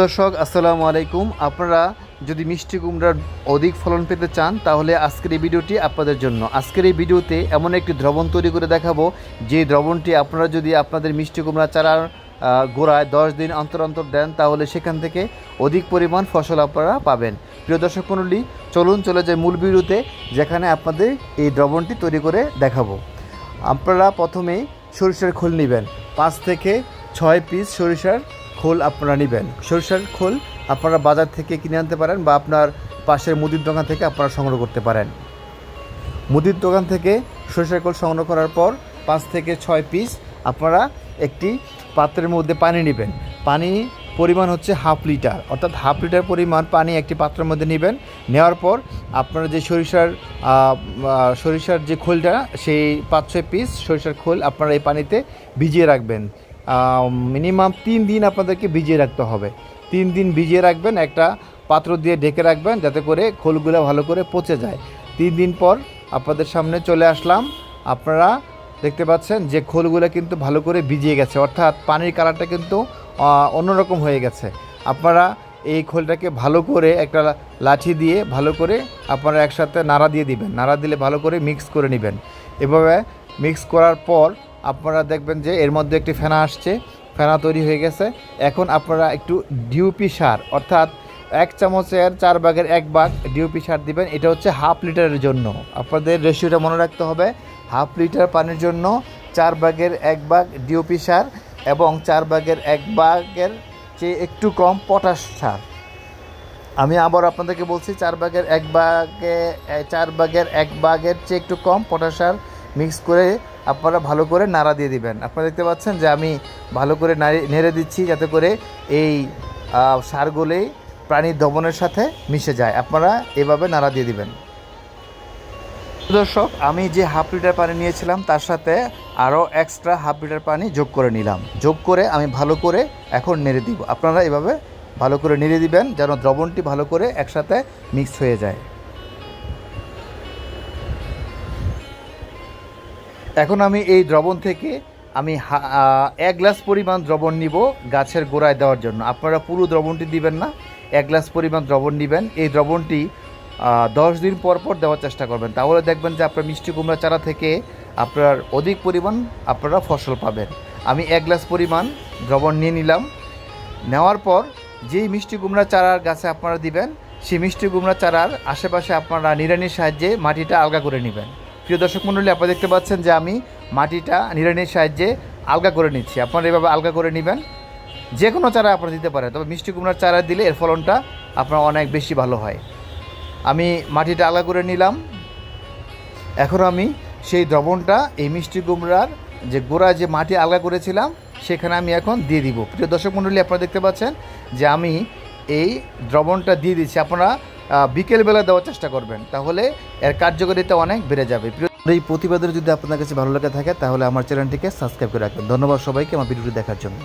দর্শক আসসালামু আলাইকুম। আপনারা যদি মিষ্টি কুমড়ার অধিক ফলন পেতে চান তাহলে আজকের এই ভিডিওটি আপনাদের জন্য। আজকের এই ভিডিওতে এমন একটি দ্রবণ তৈরি করে দেখাবো যে দ্রবণটি আপনারা যদি আপনাদের মিষ্টি কুমড়া চারার গোড়ায় 10 দিন অন্তর অন্তর দেন তাহলে সেখান থেকে অধিক পরিমাণ ফসল আপনারা পাবেন। প্রিয় দর্শক মণ্ডলী, চলুন চলে যাই মূল ভিডিওতে, যেখানে আপনাদের এই দ্রবণটি তৈরি করে দেখাবো। আপনারা প্রথমেই সরিষার খোল নেবেন, 5 থেকে 6 পিস সরিষার খোল আপনারা নেবেন। সরিষার খোল আপনারা বাজার থেকে কিনে আনতে পারেন বা আপনার পাশের মুদির দোকান থেকে আপনারা সংগ্রহ করতে পারেন। মুদির দোকান থেকে সরিষার খোল সংগ্রহ করার পর 5 থেকে 6 পিস আপনারা একটি পাত্রের মধ্যে পানি নেবেন। পানি পরিমাণ হচ্ছে 1/2 লিটার, অর্থাৎ 1/2 লিটার পরিমাণ পানি একটি পাত্রের মধ্যে নেবেন। নেওয়ার পর আপনারা যে সরিষার যে খোলটা, সেই 5-6 পিস সরিষার খোল আপনারা এই পানিতে ভিজিয়ে রাখবেন। মিনিমাম 3 দিন আপনাদেরকে ভিজিয়ে রাখতে হবে। 3 দিন ভিজিয়ে রাখবেন, একটা পাত্র দিয়ে ঢেকে রাখবেন যাতে করে খোলগুলো ভালো করে পচে যায়। 3 দিন পর আপনাদের সামনে চলে আসলাম। আপনারা দেখতে পাচ্ছেন যে খোলগুলো কিন্তু ভালো করে ভিজিয়ে গেছে, অর্থাৎ পানির কালারটা কিন্তু অন্যরকম হয়ে গেছে। আপনারা এই খোলটাকে ভালো করে একটা লাঠি দিয়ে ভালো করে আপনারা একসাথে নাড়া দিয়ে দিবেন। নাড়া দিলে ভালো করে মিক্স করে নেবেন। এভাবে মিক্স করার পর আপনারা দেখবেন যে এর মধ্যে একটি ফেনা আসছে, ফেনা তৈরি হয়ে গেছে। এখন আপনারা একটু ডিউপি সার, অর্থাৎ 1 চামচের 4 ভাগের 1 ভাগ ডিউপি সার দিবেন। এটা হচ্ছে 1/2 লিটারের জন্য। আপনাদের রেশিওটা মনে রাখতে হবে, 1/2 লিটার পানির জন্য 4 ভাগের 1 ভাগ ডিউপি সার এবং 4 ভাগের 1 ভাগের চেয়ে একটু কম পটাশ সার। আমি আবার আপনাদেরকে বলছি, 4 ভাগের 1 ভাগের চেয়ে একটু কম পটাশ সার মিক্স করে আপনারা ভালো করে নাড়া দিয়ে দিবেন। আপনারা দেখতে পাচ্ছেন যে আমি ভালো করে নেড়ে দিচ্ছি যাতে করে এই সারগুলি প্রাণীর দ্রবণের সাথে মিশে যায়। আপনারা এভাবে নাড়া দিয়ে দিবেন। দর্শক, আমি যে 1/2 লিটার পানি নিয়েছিলাম তার সাথে আরও এক্সট্রা 1/2 লিটার পানি যোগ করে নিলাম। যোগ করে আমি ভালো করে এখন নেড়ে দিব। আপনারা এভাবে ভালো করে নেড়ে দিবেন যেন দ্রবণটি ভালো করে একসাথে মিক্স হয়ে যায়। এখন আমি এই দ্রবণ থেকে 1 গ্লাস পরিমাণ দ্রবণ নিব গাছের গোড়ায় দেওয়ার জন্য। আপনারা পুরো দ্রবণটি দিবেন না, 1 গ্লাস পরিমাণ দ্রবণ নেবেন। এই দ্রবণটি 10 দিন পর পর দেওয়ার চেষ্টা করবেন, তাহলে দেখবেন যে আপনার মিষ্টি কুমড়া চারা থেকে আপনার অধিক পরিমাণ আপনারা ফসল পাবেন। আমি 1 গ্লাস পরিমাণ দ্রবণ নিয়ে নিলাম। নেওয়ার পর যেই মিষ্টি কুমড়া চারার গাছে আপনারা দিবেন, সেই মিষ্টি কুমড়া চারার আশেপাশে আপনারা নিড়ানির সাহায্যে মাটিটা আলগা করে নেবেন। প্রিয় দর্শক মণ্ডলী, আপনারা দেখতে পাচ্ছেন যে আমি মাটিটা নিড়ানির সাহায্যে আলগা করে নিচ্ছি। আপনারা এভাবে আলগা করে নেবেন। যে কোনো চারা আপনারা দিতে পারেন, তবে মিষ্টি কুমড়ার চারা দিলে এর ফলনটা আপনার অনেক বেশি ভালো হয়। আমি মাটিটা আলগা করে নিলাম। এখন আমি সেই দ্রবণটা এই মিষ্টি কুমড়ার যে গোড়ায় যে মাটি আলগা করেছিলাম সেখানে আমি এখন দিয়ে দিব। প্রিয় দর্শক মণ্ডলী, আপনারা দেখতে পাচ্ছেন যে আমি এই দ্রবণটা দিয়ে দিচ্ছি। আপনারা বিকেলবেলা দেওয়ার চেষ্টা করবেন, তাহলে এর কার্যকারিতা অনেক বেড়ে যাবে। এই প্রতিবেদন যদি আপনার কাছে ভালো লাগে থাকে তাহলে আমার চ্যানেলটিকে সাবস্ক্রাইব করে রাখবেন। ধন্যবাদ সবাইকে আমার ভিডিওটি দেখার জন্য।